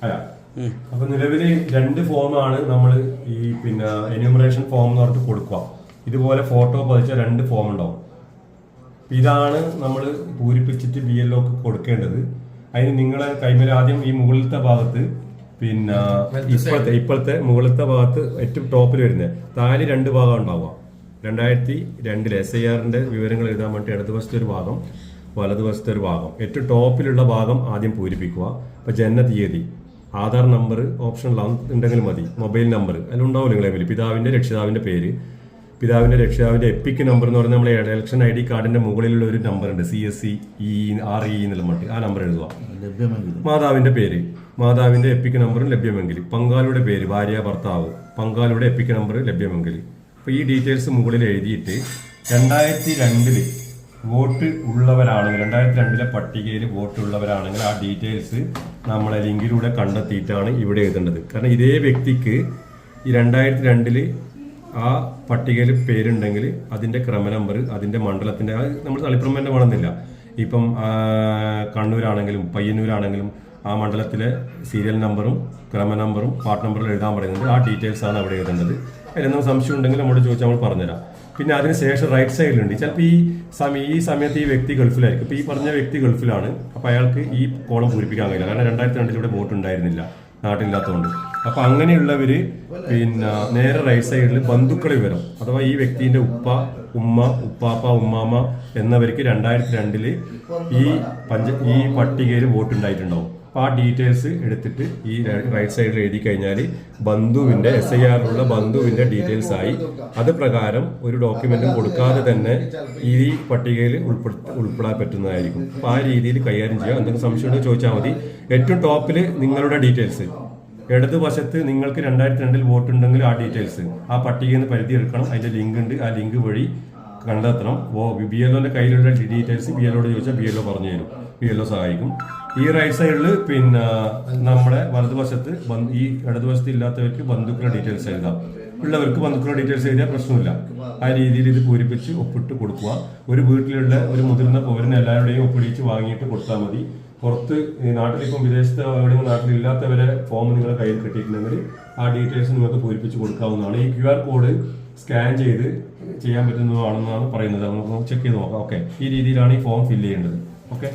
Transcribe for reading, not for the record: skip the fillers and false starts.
അല്ല, അപ്പൊ നിലവില് 2 ഫോമാണ് നമ്മൾ ഈ എന്യൂമറേഷൻ ഫോം എന്ന് പറഞ്ഞിട്ട് കൊടുക്കുക. ഇതുപോലെ ഫോട്ടോ പതിച്ച 2 ഫോം ഉണ്ടാവും. ഇതാണ് നമ്മൾ പൂരിപ്പിച്ചിട്ട് BLO കൊടുക്കേണ്ടത്. അതിന് നിങ്ങളെ കൈമേൽ ആദ്യം ഈ മുകളിലത്തെ ഭാഗത്ത് ഇപ്പോഴത്തെ മുകളിലത്തെ ഭാഗത്ത് ഏറ്റവും ടോപ്പിൽ വരുന്നത് താഴെ 2 ഭാഗം ഉണ്ടാവുക. 2002 SIRന്റെ വിവരങ്ങൾ എഴുതാൻ വേണ്ടി ഇടതുവശത്തെ ഒരു ഭാഗം, വലതുവശത്തെ ഒരു ഭാഗം. ഏറ്റവും ടോപ്പിലുള്ള ഭാഗം ആദ്യം പൂരിപ്പിക്കുക. അപ്പൊ ജനന തീയതി, ആധാർ നമ്പർ ഓപ്ഷൻ ഉണ്ടെങ്കിൽ മതി, മൊബൈൽ നമ്പർ അതിലുണ്ടാവും നിങ്ങളെ പേര്, പിതാവിന്റെ രക്ഷിതാവിന്റെ പേര്, പിതാവിന്റെ രക്ഷിതാവിന്റെ എപ്പിക് നമ്പർ എന്ന് പറഞ്ഞാൽ നമ്മുടെ ഇലക്ഷൻ ID കാർഡിന്റെ മുകളിലുള്ള ഒരു നമ്പർ ഉണ്ട്, CSE RE എന്നുള്ള മട്ടി, ആ നമ്പർ എഴുതുക. മാതാവിന്റെ പേര്, മാതാവിന്റെ എപ്പിക് നമ്പറും ലഭ്യമെങ്കിൽ, പങ്കാളിയുടെ പേര്, ഭാര്യ ഭർത്താവ്, പങ്കാളിയുടെ എപ്പിക് നമ്പർ ലഭ്യമെങ്കിൽ. അപ്പൊ ഈ ഡീറ്റെയിൽസ് മുകളിൽ എഴുതിയിട്ട് 2002 വോട്ട് ഉള്ളവരാണെങ്കിൽ, 2002 പട്ടികയിൽ വോട്ട് ഉള്ളവരാണെങ്കിൽ ആ ഡീറ്റെയിൽസ് നമ്മളെ ലിങ്കിലൂടെ കണ്ടെത്തിയിട്ടാണ് ഇവിടെ എഴുതേണ്ടത്. കാരണം ഇതേ വ്യക്തിക്ക് ഈ 2002 ആ പട്ടികയിൽ പേരുണ്ടെങ്കിൽ അതിന്റെ ക്രമ നമ്പർ, അതിന്റെ മണ്ഡലത്തിന്റെ, നമ്മൾ തളിപ്പറമ്പ് വേണമെന്നില്ല, ഇപ്പം കണ്ണൂരാണെങ്കിലും പയ്യന്നൂരാണെങ്കിലും ആ മണ്ഡലത്തിലെ സീരിയൽ നമ്പറും ക്രമ നമ്പറും പാർട്ട് നമ്പറും എഴുതാൻ പറയുന്നുണ്ട്. ആ ഡീറ്റെയിൽസ് ആണ് അവിടെ എഴുതേണ്ടത്. അതിലെന്തെങ്കിലും സംശയം ഉണ്ടെങ്കിൽ നമ്മോട് ചോദിച്ചാൽ നമ്മൾ പറഞ്ഞുതരാം. പിന്നെ അതിനുശേഷം റൈറ്റ് സൈഡിലുണ്ട്, ചിലപ്പോൾ ഈ സമയത്ത് ഈ വ്യക്തി ഗൾഫിലായിരിക്കും. ഇപ്പൊ ഈ പറഞ്ഞ വ്യക്തി ഗൾഫിലാണ്, അപ്പൊ അയാൾക്ക് ഈ കോളം പൂരിപ്പിക്കാൻ കഴിയില്ല. കാരണം 2002 ഇവിടെ വോട്ട് ഉണ്ടായിരുന്നില്ല, നാട്ടിലില്ലാത്തതുകൊണ്ട്. അപ്പൊ അങ്ങനെയുള്ളവര് നേരെ റൈറ്റ് സൈഡിൽ ബന്ധുക്കളെ വിവരം, അഥവാ ഈ വ്യക്തിന്റെ ഉപ്പ, ഉമ്മ, ഉപ്പാപ്പ, ഉമ്മാമ എന്നവർക്ക് 2002 ഈ പട്ടികയിൽ വോട്ട് ഉണ്ടായിട്ടുണ്ടാവും. അപ്പൊ ആ ഡീറ്റെയിൽസ് എടുത്തിട്ട് ഈ റൈറ്റ് സൈഡിൽ എഴുതി കഴിഞ്ഞാൽ ബന്ധുവിന്റെ SIRലുള്ള ബന്ധുവിന്റെ ഡീറ്റെയിൽസ് ആയി. അത് പ്രകാരം ഒരു ഡോക്യുമെന്റും കൊടുക്കാതെ തന്നെ ഈ പട്ടികയിൽ ഉൾപ്പെടാൻ പറ്റുന്നതായിരിക്കും. അപ്പൊ ആ രീതിയിൽ കൈകാര്യം ചെയ്യുക. എന്തെങ്കിലും സംശയം ഉണ്ടെങ്കിൽ ചോദിച്ചാൽ മതി. ഏറ്റവും ടോപ്പിൽ നിങ്ങളുടെ ഡീറ്റെയിൽസ്, ഇടതുവശത്ത് നിങ്ങൾക്ക് 2002 വോട്ട് ഉണ്ടെങ്കിൽ ആ ഡീറ്റെയിൽസ് ആ പട്ടികയിൽ നിന്ന് പരിധി എടുക്കണം. അതിന്റെ ലിങ്ക് ഉണ്ട്, ആ ലിങ്ക് വഴി കണ്ടെത്തണം. BLOന്റെ കയ്യിലുള്ള ഡീറ്റെയിൽസ് BLOയോട് ചോദിച്ചാൽ BLO പറഞ്ഞു തരും, BLO സഹായിക്കും. ഈ റൈറ്റ് സൈഡിൽ നമ്മുടെ വലതുവശത്ത് ഈ ഇടതുവശത്ത് ഇല്ലാത്തവർക്ക് ബന്ധുക്കളുടെ ഡീറ്റെയിൽസ് എഴുതാം, ഉള്ളവർക്ക് ബന്ധുക്കളുടെ ഡീറ്റെയിൽസ് എഴുതിയാൽ പ്രശ്നമില്ല. ആ രീതിയിൽ ഇത് പൂരിപ്പിച്ച് ഒപ്പിട്ട് കൊടുക്കുക. ഒരു വീട്ടിലുള്ള ഒരു മുതിർന്ന പൗരന് എല്ലാവരുടെയും ഒപ്പിടിച്ച് വാങ്ങിയിട്ട് കൊടുത്താൽ മതി. പുറത്ത് നാട്ടിലിപ്പം വിദേശത്ത് എവിടെയെങ്കിലും നാട്ടിലില്ലാത്തവരെ ഫോം നിങ്ങളുടെ കയ്യിൽ കിട്ടിയിട്ടുണ്ടെങ്കിൽ ആ ഡീറ്റെയിൽസ് നിങ്ങൾക്ക് പൂരിപ്പിച്ച് കൊടുക്കാവുന്നതാണ്. ഈ QR കോഡ് സ്കാൻ ചെയ്ത് ചെയ്യാൻ പറ്റുന്നതാണെന്നാണ് പറയുന്നത്. നമുക്ക് ചെക്ക് ചെയ്ത് നോക്കാം. ഓക്കെ, ഈ രീതിയിലാണ് ഈ ഫോം ഫില്ല് ചെയ്യേണ്ടത്. ഓക്കെ.